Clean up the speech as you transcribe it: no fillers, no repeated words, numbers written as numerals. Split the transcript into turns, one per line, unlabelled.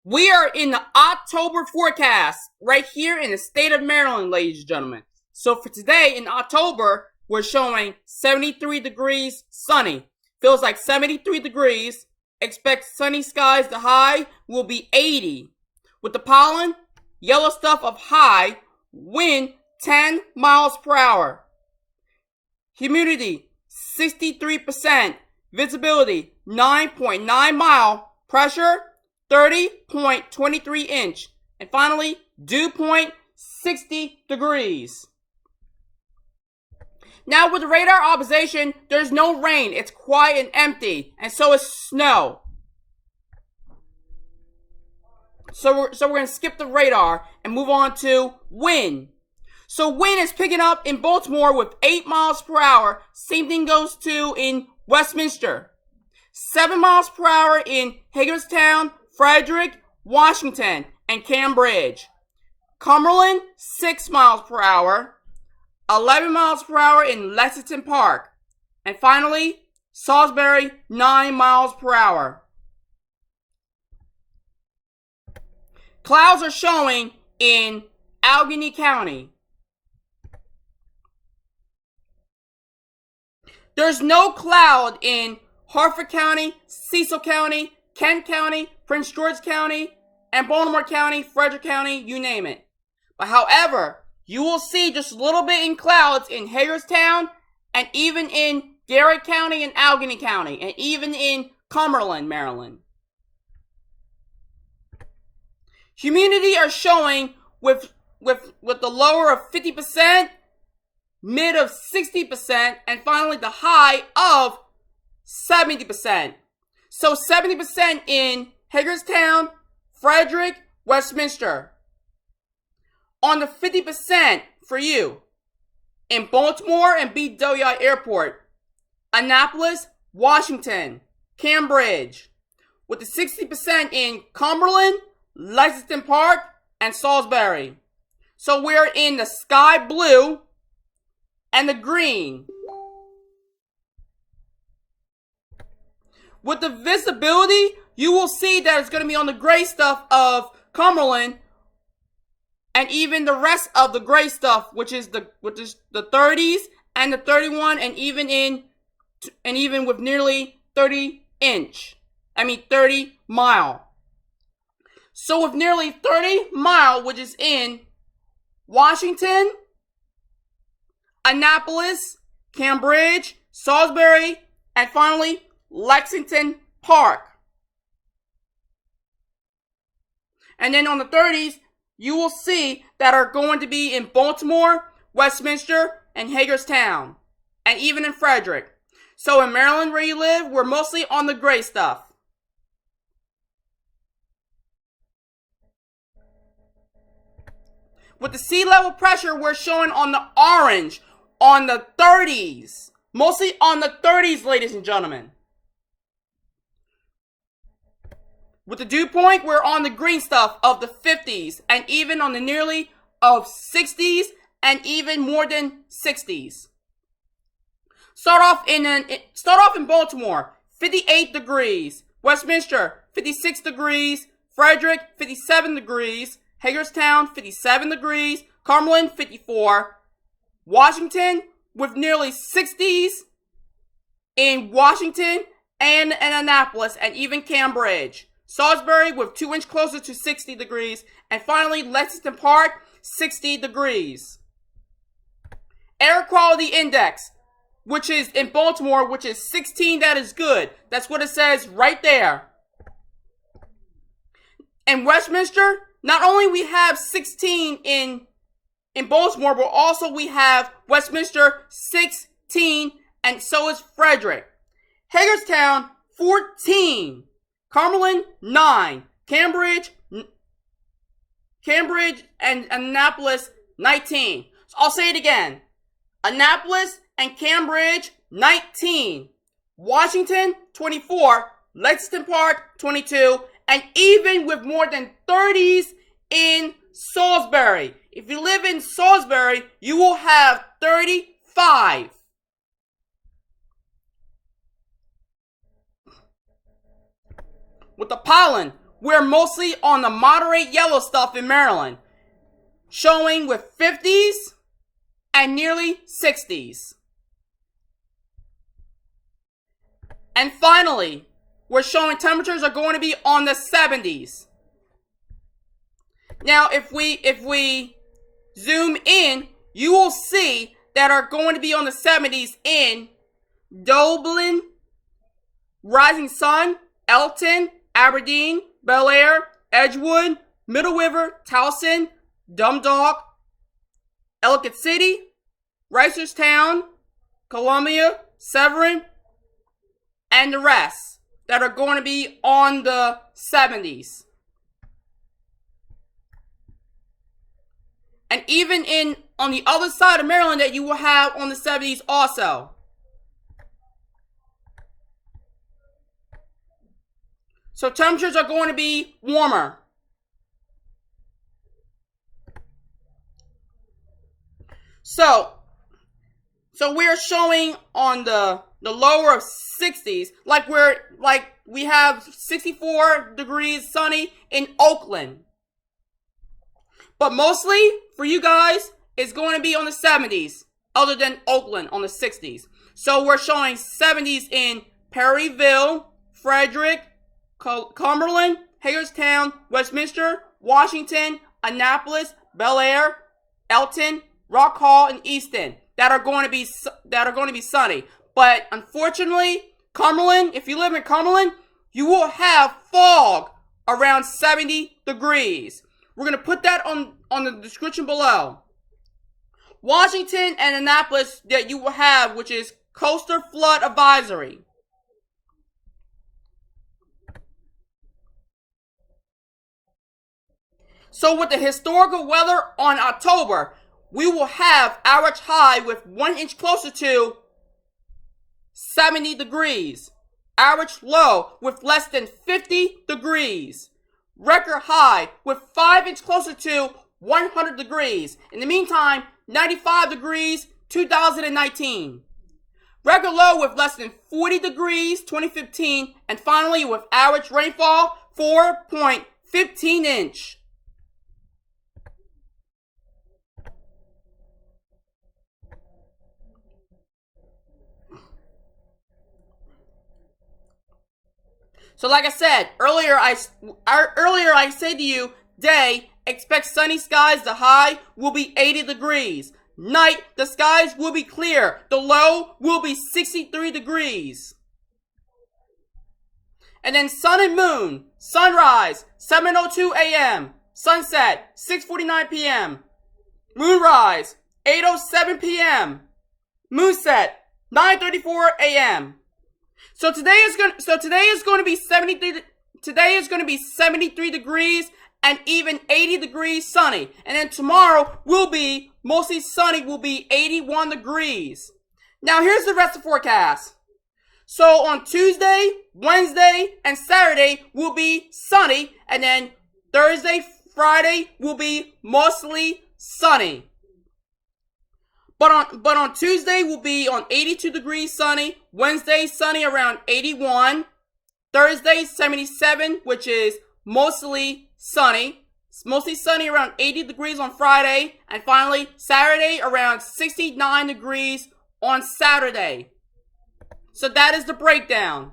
We are in the October forecast right here in the state of Maryland, ladies and gentlemen. So for today in October, we're showing 73 degrees sunny. Feels like 73 degrees. Expect sunny skies. The high will be 80. With the pollen, yellow stuff of high, wind 10 miles per hour. Humidity 63%. Visibility 9.9 mile. Pressure 30.23 inch. And finally, dew point 60 degrees. Now with the radar observation, there's no rain. It's quiet and empty. And so is snow. So we're going to skip the radar and move on to wind. So wind is picking up in Baltimore with 8 miles per hour. Same thing goes to in Westminster. 7 miles per hour in Hagerstown, Frederick, Washington, and Cambridge. Cumberland, 6 miles per hour. 11 miles per hour in Lexington Park. And finally, Salisbury, 9 miles per hour. Clouds are showing in Allegheny County. There's no cloud in Harford County, Cecil County, Kent County, Prince George County, and Baltimore County, Frederick County, you name it. But however, you will see just a little bit in clouds in Hagerstown, and even in Garrett County and Allegheny County, and even in Cumberland, Maryland. Humidity are showing with the lower of 50%, mid of 60%, and finally the high of 70%. So 70% in Hagerstown, Frederick, Westminster. On the 50% for you in Baltimore and BWI Airport, Annapolis, Washington, Cambridge. With the 60% in Cumberland, Lexington Park, and Salisbury. So we're in the sky blue and the green. With the visibility, you will see that it's going to be on the gray stuff of Cumberland, and even the rest of the gray stuff, which is the 30s and the 31, and even with nearly 30 mile. So with nearly 30 mile, which is in Washington, Annapolis, Cambridge, Salisbury, and finally Lexington Park. And then on the 30s, you will see that are going to be in Baltimore, Westminster, and Hagerstown, and even in Frederick. So in Maryland where you live, we're mostly on the gray stuff. With the sea level pressure, we're showing on the orange, on the 30s. Mostly on the 30s, ladies and gentlemen. With the dew point, we're on the green stuff of the 50s, and even on the nearly of 60s, and even more than 60s. Start off in Baltimore, 58 degrees. Westminster, 56 degrees. Frederick, 57 degrees. Hagerstown, 57 degrees. Cumberland, 54. Washington, with nearly 60s in Washington and Annapolis, and even Cambridge. Salisbury with 2 inches closer to 60 degrees. And finally, Lexington Park, 60 degrees. Air quality index, which is in Baltimore, which is 16, that is good. That's what it says right there. In Westminster, not only we have 16 in Baltimore, but also we have Westminster 16, and so is Frederick. Hagerstown 14. Cumberland, 9. Cambridge and Annapolis, 19. So I'll say it again. Annapolis and Cambridge, 19. Washington, 24. Lexington Park, 22. And even with more than 30s in Salisbury. If you live in Salisbury, you will have 35. With the pollen, we're mostly on the moderate yellow stuff in Maryland, showing with 50s and nearly 60s. And finally, we're showing temperatures are going to be on the 70s. Now, if we zoom in, you will see that are going to be on the 70s in Dublin, Rising Sun, Elton, Aberdeen, Bel Air, Edgewood, Middle River, Towson, Dundalk, Ellicott City, Reisterstown, Columbia, Severn, and the rest that are going to be on the 70s. And even on the other side of Maryland that you will have on the 70s also. So temperatures are going to be warmer. So we're showing on the lower of 60s, like we have 64 degrees sunny in Oakland. But mostly for you guys, it's going to be on the 70s, other than Oakland on the 60s. So we're showing 70s in Perryville, Frederick, Cumberland, Hagerstown, Westminster, Washington, Annapolis, Bel Air, Elton, Rock Hall, and Easton that are going to be sunny. But unfortunately, Cumberland, if you live in Cumberland, you will have fog around 70 degrees. We're going to put that on the description below. Washington and Annapolis that you will have, which is coastal flood advisory. So with the historical weather on October, we will have average high with 1 inch closer to 70 degrees. Average low with less than 50 degrees. Record high with 5 inch closer to 100 degrees. In the meantime, 95 degrees, 2019. Record low with less than 40 degrees, 2015. And finally, with average rainfall, 4.15 inch. So like I said, earlier I said to you, day, expect sunny skies, the high will be 80 degrees. Night, the skies will be clear. The low will be 63 degrees. And then sun and moon, sunrise, 7:02 a.m. Sunset, 6:49 p.m. Moonrise, 8:07 p.m. Moonset, 9:34 a.m. So today is going to be 73. Today is going to be 73 degrees and even 80 degrees sunny. And then tomorrow will be mostly sunny, will be 81 degrees. Now here's the rest of the forecast. So on Tuesday, Wednesday, and Saturday will be sunny, and then Thursday, Friday will be mostly sunny. But on Tuesday will be on 82 degrees sunny. Wednesday sunny around 81. Thursday 77, which is mostly sunny. It's mostly sunny around 80 degrees on Friday. And finally, Saturday around 69 degrees on Saturday. So that is the breakdown.